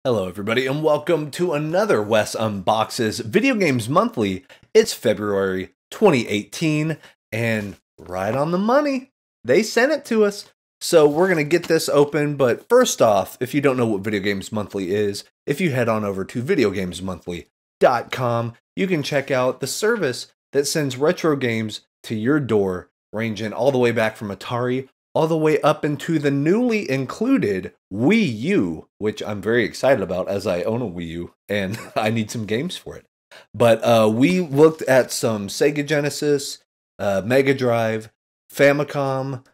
Hello everybody and welcome to another Wes Unboxes Video Games Monthly. It's February 2018 and right on the money. They sent it to us. So we're going to get this open, but first off, if you don't know what Video Games Monthly is, if you head on over to videogamesmonthly.com, you can check out the service that sends retro games to your door, ranging all the way back from Atari all the way up into the newly included Wii U, which I'm very excited about as I own a Wii U and I need some games for it. But we looked at some Sega Genesis, Mega Drive, Famicom,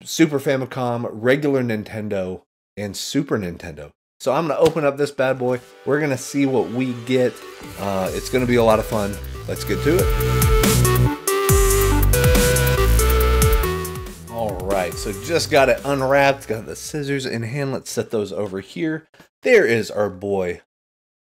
Super Famicom, regular Nintendo, and Super Nintendo. So I'm going to open up this bad boy. We're going to see what we get. It's going to be a lot of fun. Let's get to it. Alright, so just got it unwrapped, got the scissors in hand. Let's set those over here. There is our boy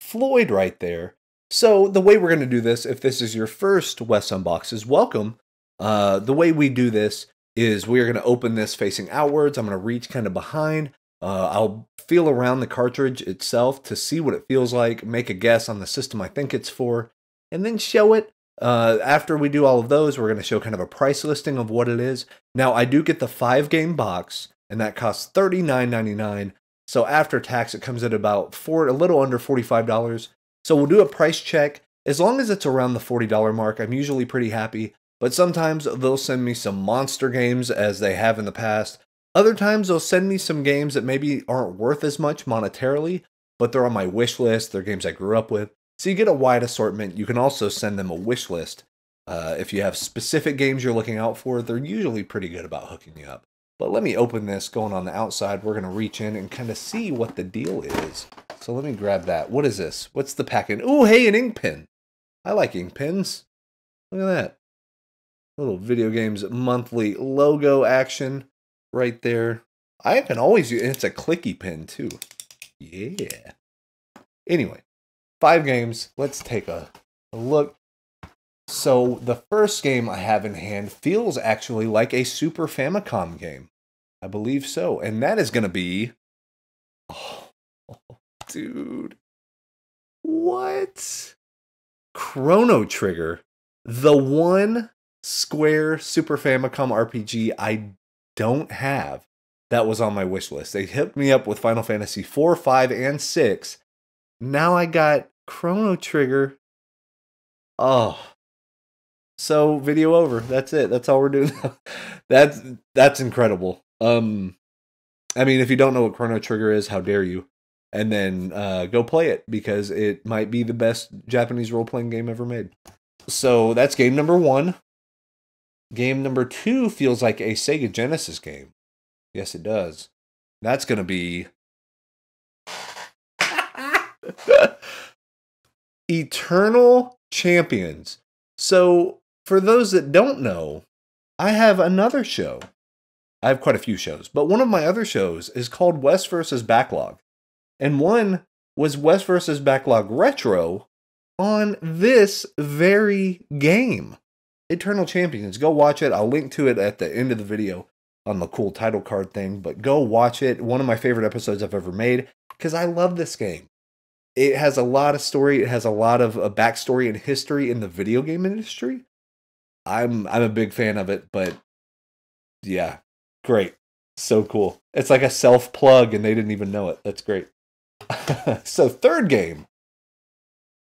Floyd right there. So the way we're going to do this, if this is your first Wes Unboxes, welcome. The way we do this is we're going to open this facing outwards. I'm going to reach kind of behind. I'll feel around the cartridge itself to see what it feels like, make a guess on the system I think it's for, and then show it. After we do all of those, we're going to show kind of a price listing of what it is. Now, I do get the 5-game box, and that costs $39.99. So after tax, it comes at about a little under $45. So we'll do a price check. As long as it's around the $40 mark, I'm usually pretty happy. But sometimes they'll send me some monster games, as they have in the past. Other times, they'll send me some games that maybe aren't worth as much monetarily, but they're on my wish list. They're games I grew up with. So you get a wide assortment. You can also send them a wish list. If you have specific games you're looking out for, they're usually pretty good about hooking you up. But let me open this going on the outside. We're going to reach in and kind of see what the deal is. So let me grab that. What is this? What's the packet? Oh, hey, an ink pen. I like ink pens. Look at that. Little Video Games Monthly logo action right there. I can always use it. It's a clicky pen too. Yeah. Anyway. 5 games. Let's take a look. So the first game I have in hand feels actually like a Super Famicom game. I believe so. And that is going to be... Oh, dude. What? Chrono Trigger. The one Square Super Famicom RPG I don't have that was on my wish list. They hit me up with Final Fantasy 4, 5, and 6. Now I got Chrono Trigger. Oh. So video over. That's it. That's all we're doing now. That's incredible. I mean, if you don't know what Chrono Trigger is, how dare you? And then go play it, because it might be the best Japanese role-playing game ever made. So that's game number 1. Game number 2 feels like a Sega Genesis game. Yes, it does. That's going to be... Eternal Champions. So, for those that don't know, I have another show. I have quite a few shows, but one of my other shows is called Wes vs. Backlog. And one was Wes vs. Backlog Retro on this very game. Eternal Champions. Go watch it. I'll link to it at the end of the video on the cool title card thing, but go watch it. One of my favorite episodes I've ever made, because I love this game. It has a lot of story. It has a lot of backstory and history in the video game industry. I'm a big fan of it, but yeah, great. So cool. It's like a self-plug and they didn't even know it. That's great. So third game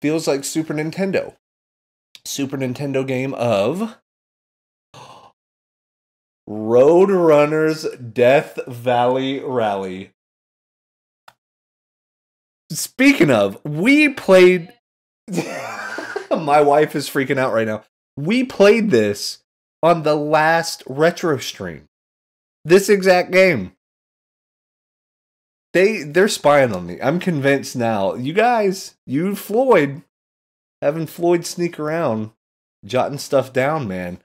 feels like Super Nintendo. Super Nintendo game of Roadrunners Death Valley Rally. Speaking of, we played... My wife is freaking out right now. We played this on the last retro stream. This exact game. They're spying on me. I'm convinced now. You guys, you Floyd, having Floyd sneak around, jotting stuff down, man.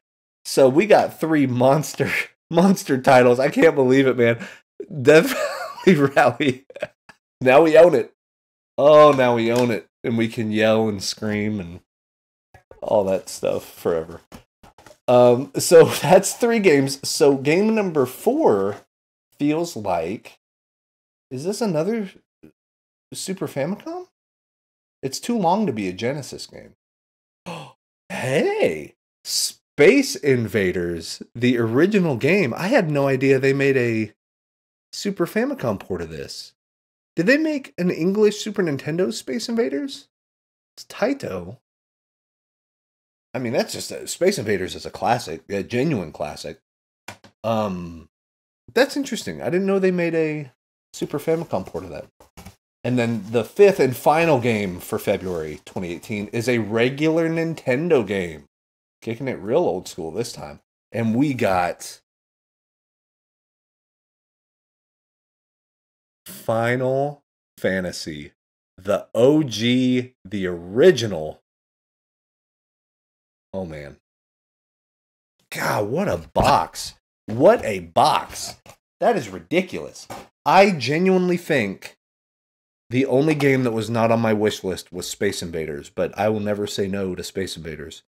So we got 3 monster titles. I can't believe it, man. Death Valley Rally. Now we own it. Oh, now we own it, and we can yell and scream and all that stuff forever. So that's 3 games. So game number 4 feels like... Is this another Super Famicom? It's too long to be a Genesis game. Hey! Space Invaders, the original game. I had no idea they made a Super Famicom port of this. Did they make an English Super Nintendo Space Invaders? It's Taito. I mean, that's just Space Invaders is a classic, a genuine classic. That's interesting. I didn't know they made a Super Famicom port of that. And then the fifth and final game for February 2018 is a regular Nintendo game. Kicking it real old school this time. And we got Final Fantasy. The OG, the original. Oh, man. God, what a box. What a box. That is ridiculous. I genuinely think the only game that was not on my wish list was Space Invaders, but I will never say no to Space Invaders.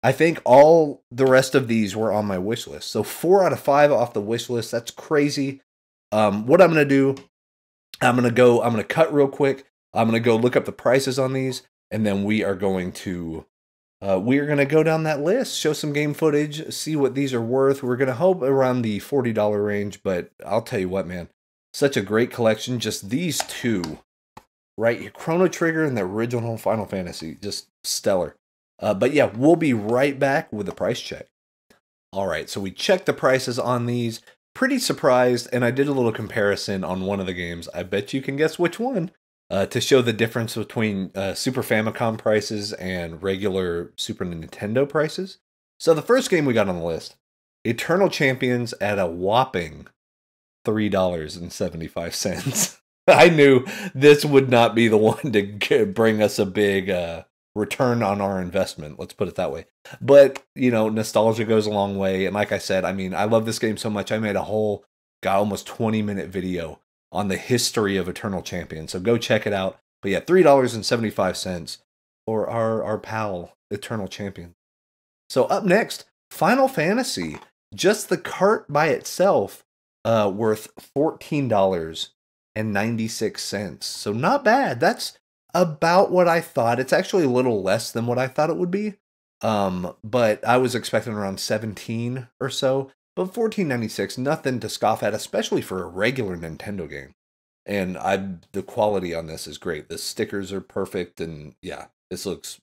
I think all the rest of these were on my wish list. So 4 out of 5 off the wish list. That's crazy. What I'm going to do, I'm going to cut real quick. I'm going to go look up the prices on these, and then we are going to go down that list, show some game footage, see what these are worth. We're going to hope around the $40 range, but I'll tell you what, man, such a great collection. Just these two, right here, Chrono Trigger and the original Final Fantasy, just stellar. But yeah, we'll be right back with the price check. All right, so we checked the prices on these. Pretty surprised, and I did a little comparison on one of the games. I bet you can guess which one. To show the difference between Super Famicom prices and regular Super Nintendo prices. So the first game we got on the list, Eternal Champions, at a whopping $3.75. I knew this would not be the one to bring us a big return on our investment. Let's put it that way. But, you know, nostalgia goes a long way. And like I said, I mean, I love this game so much. I made a whole, almost 20-minute video on the history of Eternal Champions. So go check it out. But yeah, $3.75 for our pal, Eternal Champion. So up next, Final Fantasy. Just the cart by itself, worth $14.96. So not bad. That's about what I thought. It's actually a little less than what I thought it would be. But I was expecting around 17 or so. But $14.96, nothing to scoff at, especially for a regular Nintendo game. And the quality on this is great. The stickers are perfect, and yeah, this looks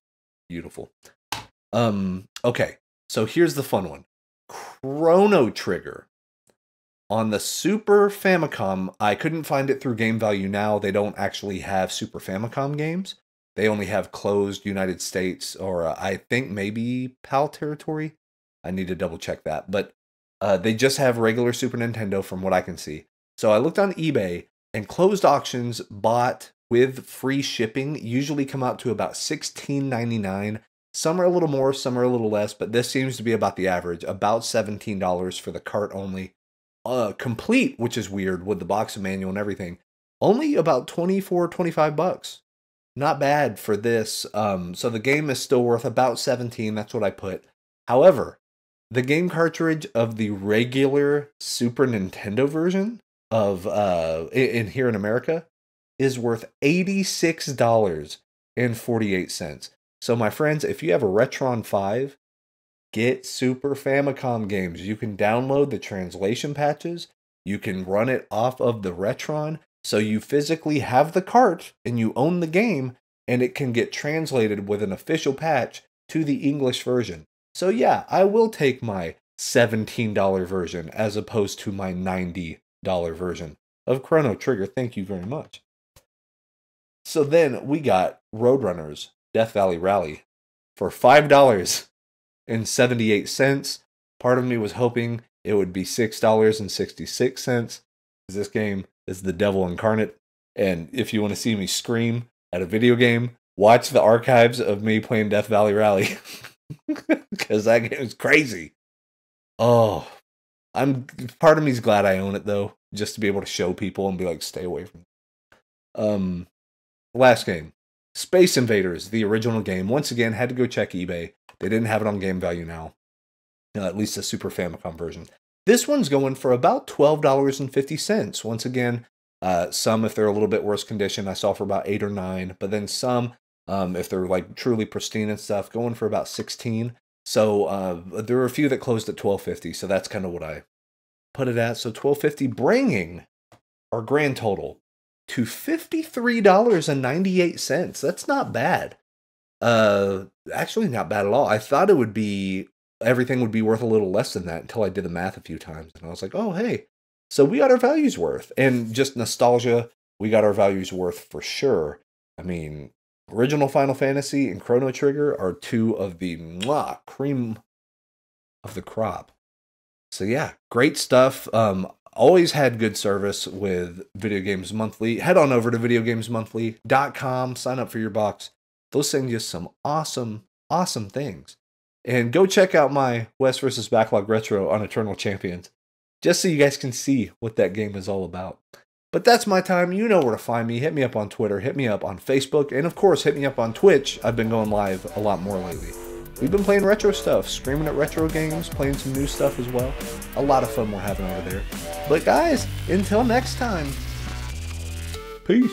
beautiful. Okay, so here's the fun one. Chrono Trigger. On the Super Famicom, I couldn't find it through Game Value Now. They don't actually have Super Famicom games. They only have closed United States, or I think maybe PAL territory. I need to double check that. But they just have regular Super Nintendo from what I can see. So I looked on eBay, and closed auctions bought with free shipping usually come out to about $16.99. Some are a little more, some are a little less, but this seems to be about the average, about $17 for the cart only. Complete, which is weird, with the box and manual and everything, only about $24-25. Not bad for this. So the game is still worth about $17. That's what I put. However, the game cartridge of the regular Super Nintendo version of in here in America is worth $86.48. So my friends, if you have a Retron 5, get Super Famicom games. You can download the translation patches. You can run it off of the Retron. So you physically have the cart and you own the game, and it can get translated with an official patch to the English version. So yeah, I will take my $17 version as opposed to my $90 version of Chrono Trigger. Thank you very much. So then we got Roadrunners Death Valley Rally for $5.78. Part of me was hoping it would be $6.66. This game is the devil incarnate. And if you want to see me scream at a video game, watch the archives of me playing Death Valley Rally. Because that game is crazy. Oh, part of me's glad I own it though, just to be able to show people and be like, stay away from it. Last game, Space Invaders, the original game. Once again, had to go check eBay. They didn't have it on Game Value Now, at least the Super Famicom version. This one's going for about $12.50. Once again, Some, if they're a little bit worse condition, I saw for about 8 or 9. But then some, if they're like truly pristine and stuff, going for about 16. So there were a few that closed at $12.50. So that's kind of what I put it at. So $12.50, bringing our grand total to $53.98. That's not bad. Actually not bad at all. I thought it would be, everything would be worth a little less than that until I did the math a few times. And I was like, oh, hey, so we got our values worth. And just nostalgia, we got our values worth for sure. I mean, original Final Fantasy and Chrono Trigger are two of the cream of the crop. So yeah, great stuff. Always had good service with Video Games Monthly. Head on over to videogamesmonthly.com, sign up for your box. They'll send you some awesome, awesome things. And go check out my West vs. Backlog Retro on Eternal Champions, just so you guys can see what that game is all about. But that's my time. You know where to find me. Hit me up on Twitter. Hit me up on Facebook. And of course, hit me up on Twitch. I've been going live a lot more lately. We've been playing retro stuff, screaming at retro games, playing some new stuff as well. A lot of fun we're having over there. But guys, until next time, peace.